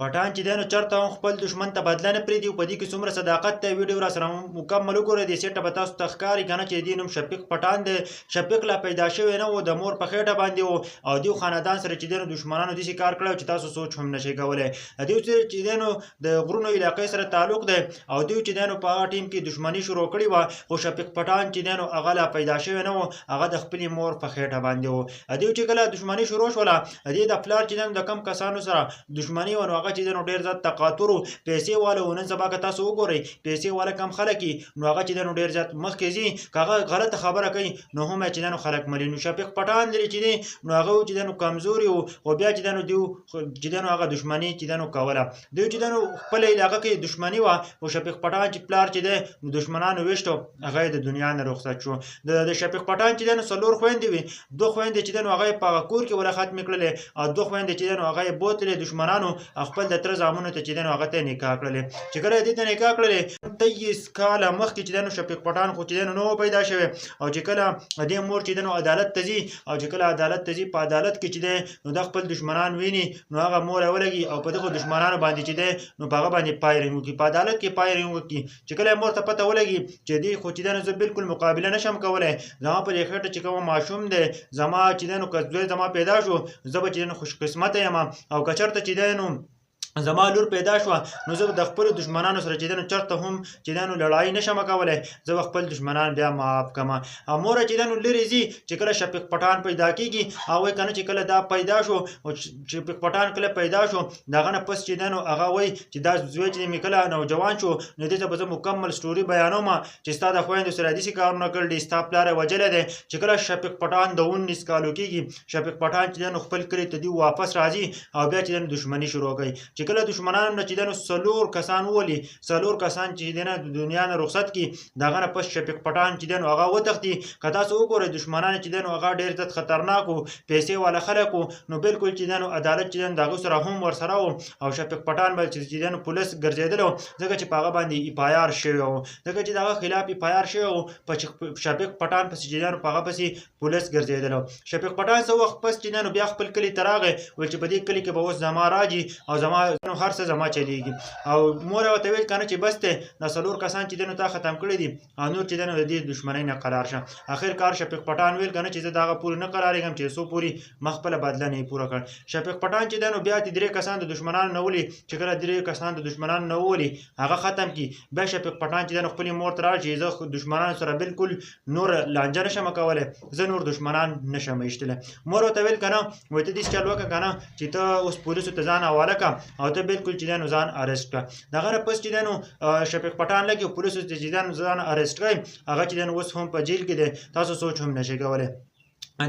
پټان چې دی نو چېرته هم خپل دښمن ته بدله نه پرېږدي. په دې کې څومره صداقت دی ویډیو را سره مکمل وګورئ. دې سیټه به تاسو ته ښکاري که نه چې د دې نوم شفیق پټان دی. شفیق لا پیدا شوی نه و، د مور په خېټه باندې و او دې خاندان سره چې دی نو دښمنانو داسې کار کړی چې تاسو سوچ هم نشئ کولی. دې چې دی نو د غرونو علاقې سره تعلق دی او دوی چې دی نو په هغه ټیم کې دښمني شروع کړې وه، خو شفیق پټان چې دی نو هغه لا پیدا شوی نه و، هغه د خپلې مور په خېټه باندې و. دوی چې کله دښمني شروع شوله، دې د پلار چې دی نو د کم کسانو سره دښمني وه، نو هغه چې دی نو ډېر زیات تقاطر و، پیسې والا و. نن سبا که تاسو وګورئ پیسې والا کم خلک وي نو هغه چې دی نو ډېر زیات مخکې ځي، که هغه غلطه خبره کوي نو هم یې چې دی نو خلک مني. نو شفیق پټان چې دی نو هغه چې دی نو کمزوري و، خو بیا چې دی نو دوی چې دی نو هغه دښمني چې دی نو کوله. دوی چې دی نو خپله علاقه کې دښمني وه، خو شفیق پټان چې پلار چې دی نو دښمنانو ویشتو، هغه یې د دنیا نه رخصت شو. د شفیق پټان چې دی نو څلور خویندې وي، دوه خویندې چې دی نو هغه یې په هغه کور کې ولا ختمې کړلې او دوه خویندې چې دی نو هغه یې بوتلې دښمنانو خپل د تره زامنو ته چې دی نو هغه ته یې نکاح کړلې. چې کله یې دې ته نکاح کړلې 23 کاله مخکې چې دی نو شفیق پټان خو چې دی نو پیدا شوی او چې کله دې مور چې دی نو عدالت ته ځي او چې کله عدالت ته ځي په عدالت کې چې دی نو د خپل دښمنان ویني نو هغه مور یې ولګي او په دغو دښمنانو باندې چې دی نو په هغه باندې فایرینګ وکړي، په عدالت کې فایرینګ وکړي. چې کله مور ته پته ولګي چې دی خو چې دی نو زه بالکل مقابله نشم کولی، زما په دې خېټه چې کوم ماشوم دی زما چې دی نو که زوی زما پیدا شو زه به چې دی نو خوش قسمته یم، او که چېرته چې دی نو زما لور پیدا شوه نو زه د خپلو دښمنانو سره چې دی نو چېرته هم چې دی نو لړایي نشم کولی، زه به خپل دښمنان بیا معاف کړم. او موره چې دی نو لرې ځي چې کله شفیق پټان پیدا کېږي او وایي که نه چې کله دا پیدا شو او شفیق پټان کله پیدا شو د هغه نه پس چې دی نو هغه وایي چې دا زوی چې مې کله نوجوان شو نو دې ته به زه مکمل سټوري بیانوم چې ستا د خویندو سره داسې کارونه کړي، ستا پلار یې وژلی دی. چې کله شفیق پټان د 19 کالو کېږي، شفیق پټان چې دی نو خپل کلي ته دی واپس راځي او بیا چې دی نو دښمني شروع کوي. چې کله دښمنانو نه چې دی نو 4 کسان وولي، 4 کسان چې دی نه د دنیا نه رخصت کړي، د هغه نه پس شفیق پټان چې دی نو هغه وتښتي. که تاسو وګورئ دښمنان چې دی نو هغه ډېر زیات خطرناک و، پیسې والا خلک و، نو بالکل چې دی نو عدالت چې دی نو د هغه سره هم ورسره و او شفیق پټان به چې دی نو پولیس ګرځېدلی و ځکه چې په هغه باندې ایفایار شوی و، ځکه چې د هغه خلاف ایفایار شوی و په شفیق پټان پسې چې دی نو په هغه پسې پولیس ګرځېدلی و. شفیق پټان څه وخت پس چې دی نو بیا خپل کلي ته راغی، ویل چې په دې کلي کې به اوس زما راځي او زما هر څه زما چلیږي. او مور یې ورته ویل که نه چې بس دی دا 4 کسان چې دی نو تا ختم کړي دي او نور چې دی نو د دې دښمنۍ نه قرار شه. اخر کار شفیق پټان ویل که نه چې زه د هغه پورې نه قرارېږم چې څو پورې ما خپله بدله نه یې پوره کړ. شفیق پټان چې دی نو بیا 3 کسان د دښمنانو نه ولي، چې کله 3 کسان د دښمنانو نه وولي هغه ختم کړي، بیا شفیق پټان چې دی نو خپلې مور ته راغی چې زه دښمنانو سره بالکل نور لانجه نشم کولی، زه نور دښمنان نشم ایستلی. مور ورته ویل که نه وایي ته داسې چل وکړه که نه چې ته اوس پولیسو ته ځان حواله کړه او ته بالکل چې دی نو ځان ارسټ کړه. د هغه نه پس چې دی نو شفیق پټان لګي پولیسو ته چې دی نو ځان ارسټ کړی، هغه چې دی نو اوس هم په جیل کې دی، تاسو سوچ هم نشئ کولی.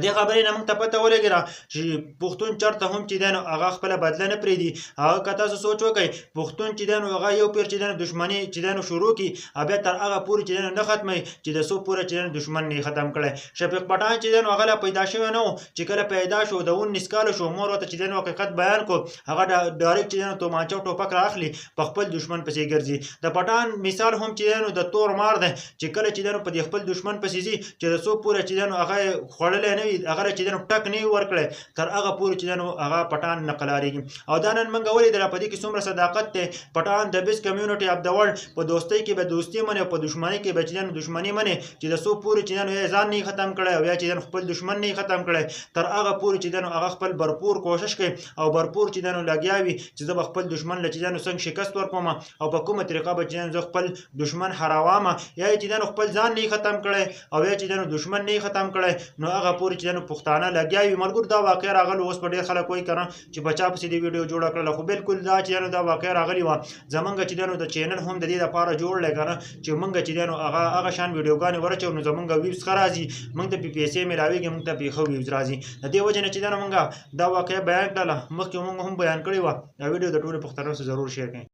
دې خبرې نه موږ ته پته ولګېده چې پښتون چېرته هم چې دی نو هغه خپله بدله نه پرېږدي. هغه که تاسو سوچ وکئ پښتون چې دی نو هغه یو پیر چې دی نو دښمني چې دی نو شروع کړي او بیا تر هغه پورې چې دی نو نه ختموي چې د څو پوره چې دی نو دښمن نه یې ختم کړی. شفیق پټان چې دی نو هغه لا پیدا شوی نه و، چې کله پیدا شو د 19 کاله شو، مور ورته چې دی نو حقیقت بیان کړو، هغه ډایرکټ چې دی نو تومانچه او ټوپک رااخلي په خپل دښمن پسې ګرځي. د پټان مثال هم چې دی نو د تور مار دی، چې کله چې دی نو په دې خپل دښمن پسې ځي چې د څو پوره چې دی نو هغه یې خوړلی نه وي، هغه چې دی نو ټک نه وي ورکړی تر هغه پورې چې دی نو هغه پټان نه قلارېږي. او دا نن موږ ولیدله په دې کې څومره صداقت دی. پټان د بیسټ کمیونټي اف د ورلډ، په دوستۍ کې به دوستي مني او په دښمنۍ کې به چې دی نو دښمني مني، چې د څو پورې چې دی نو ځان نه یې ختم کړی او یا چې دی نو خپل دښمن نه یې ختم کړی، تر هغه پورې چې دی نو هغه خپل برپور کوشش کوي او برپور چې دی نو لګیا وي چې زه به خپل دښمن له چې دی نو څنګه شکست ورکوم او په کومه طریقه به چې دی نو زه خپل دښمن هراوم، یا چې دی نو خپل ځان نه یې ختم کړی او یا چې دی نو دښمن نه یې ختم کړی، نو هغه پورې چې دی نو پښتانه لګیا وي. ملګرو دا واقعه راغله، اوس په ډېر خلک وایي که نه چې په چا پسې دې ویډیو جوړه کړله، خو بالکل دا چې دی نو دا واقعه راغلې وه. زمونږ چې دی نو د چینل هم د دې دپاره جوړ دی که نه چې مونږ چې دی نو هغه شان ویډیوګانې ورچوو نو زمونږ ویوز ښه راځي، مونږ ته پې پیسې میلاوېږي، مونږ ته پې ښه ویوز راځي. د دې وجې نه چې دی نو مونږ دا واقعه بیان کړله، مخکې مونږ هم بیان کړې وه. دا ویډیو د ټولو پښتنو سره ضرور شیر کړئ.